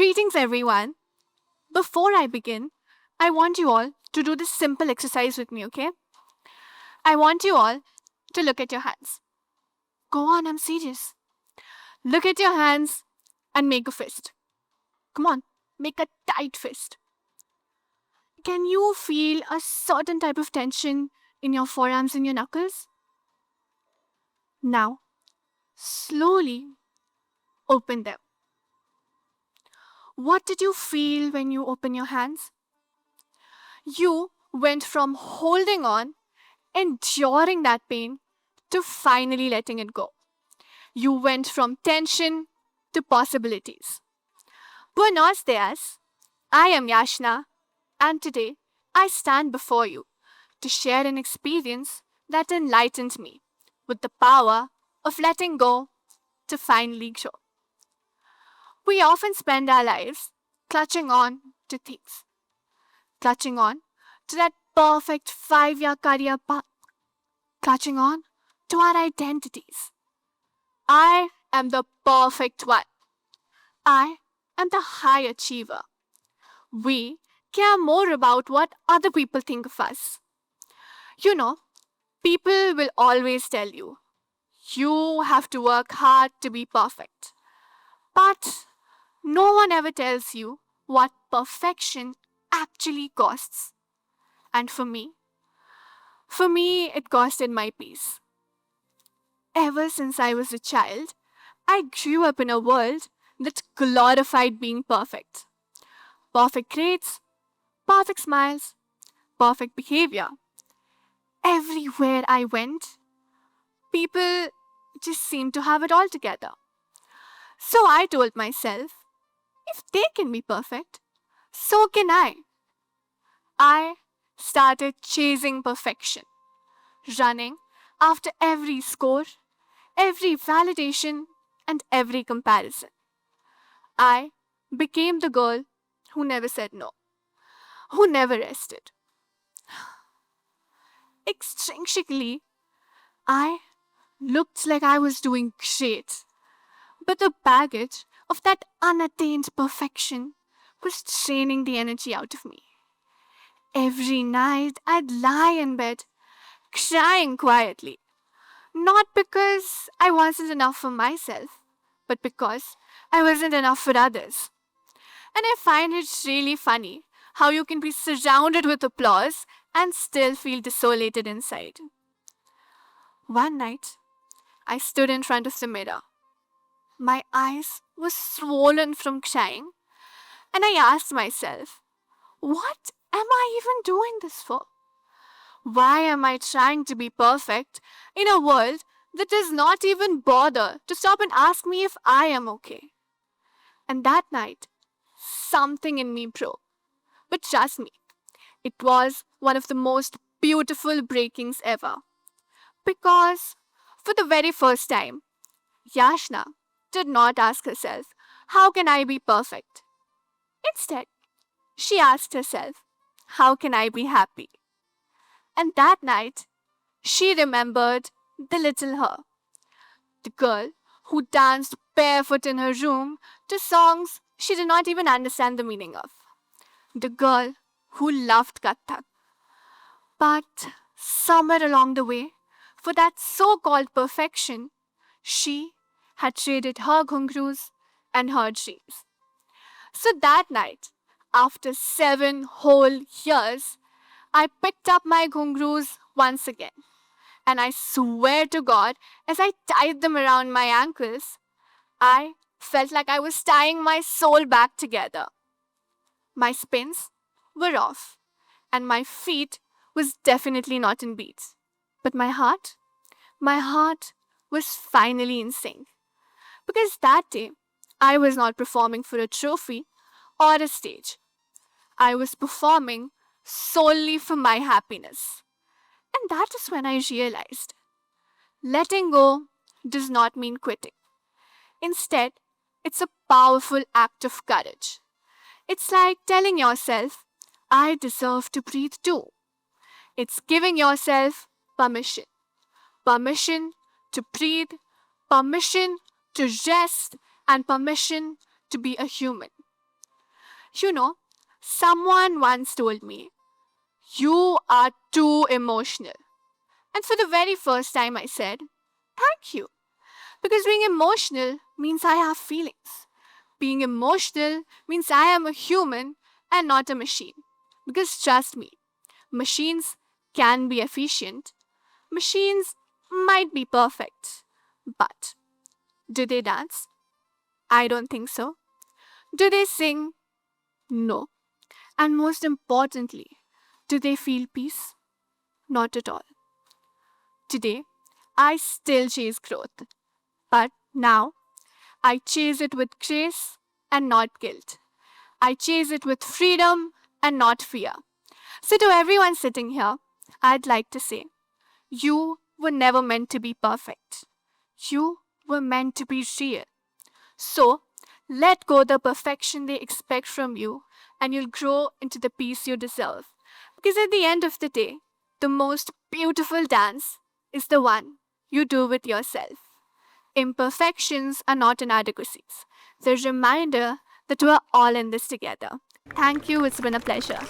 Greetings, everyone. Before I begin, I want you all to do this simple exercise with me, okay? I want you all to look at your hands. Go on, I'm serious. Look at your hands and make a fist. Come on, make a tight fist. Can you feel a certain type of tension in your forearms and your knuckles? Now, slowly open them. What did you feel when you open your hands? You went from holding on, enduring that pain, to finally letting it go. You went from tension to possibilities. Buenos dias. I am Yashna, and today I stand before you to share an experience that enlightened me with the power of letting go to finally grow. We often spend our lives clutching on to things, clutching on to that perfect 5-year career path, clutching on to our identities. I am the perfect one. I am the high achiever. We care more about what other people think of us. You know, people will always tell you, you have to work hard to be perfect. But no one ever tells you what perfection actually costs. And for me, it costed my peace. Ever since I was a child, I grew up in a world that glorified being perfect. Perfect grades, perfect smiles, perfect behavior. Everywhere I went, people just seemed to have it all together. So I told myself, if they can be perfect, so can I. I started chasing perfection, running after every score, every validation, and every comparison. I became the girl who never said no, who never rested. Extrinsically, I looked like I was doing great, but the baggage of that unattained perfection was draining the energy out of me. Every night I'd lie in bed, crying quietly, not because I wasn't enough for myself, but because I wasn't enough for others. And I find it really funny how you can be surrounded with applause and still feel desolated inside. One night, I stood in front of the mirror. My eyes were swollen from crying, and I asked myself, what am I even doing this for? Why am I trying to be perfect in a world that does not even bother to stop and ask me if I am okay? And that night, something in me broke. But trust me, it was one of the most beautiful breakings ever. Because for the very first time, Yashna did not ask herself, how can I be perfect? Instead, she asked herself, how can I be happy? And that night, she remembered the little her, the girl who danced barefoot in her room to songs she did not even understand the meaning of, the girl who loved Kathak. But somewhere along the way, for that so called perfection, she had traded her ghungroos and her dreams. So that night, after 7 whole years, I picked up my ghungroos once again. And I swear to God, as I tied them around my ankles, I felt like I was tying my soul back together. My spins were off, and my feet was definitely not in beats. But my heart was finally in sync. Because that day, I was not performing for a trophy or a stage. I was performing solely for my happiness. And that is when I realized letting go does not mean quitting. Instead, it's a powerful act of courage. It's like telling yourself, I deserve to breathe too. It's giving yourself permission. Permission to breathe, permission to rest, and permission to be a human. You know, someone once told me, "You are too emotional." And for the very first time, I said, "Thank you." Because being emotional means I have feelings. Being emotional means I am a human and not a machine. Because trust me, machines can be efficient, machines might be perfect. But do they dance? I don't think so. Do they sing? No. And most importantly, do they feel peace? Not at all. Today, I still chase growth, but now I chase it with grace and not guilt. I chase it with freedom and not fear. So, to everyone sitting here, I'd like to say, you were never meant to be perfect. You were meant to be real. So, let go the perfection they expect from you, and you'll grow into the peace you deserve. Because at the end of the day, the most beautiful dance is the one you do with yourself. Imperfections are not inadequacies. They're a reminder that we're all in this together. Thank you, it's been a pleasure.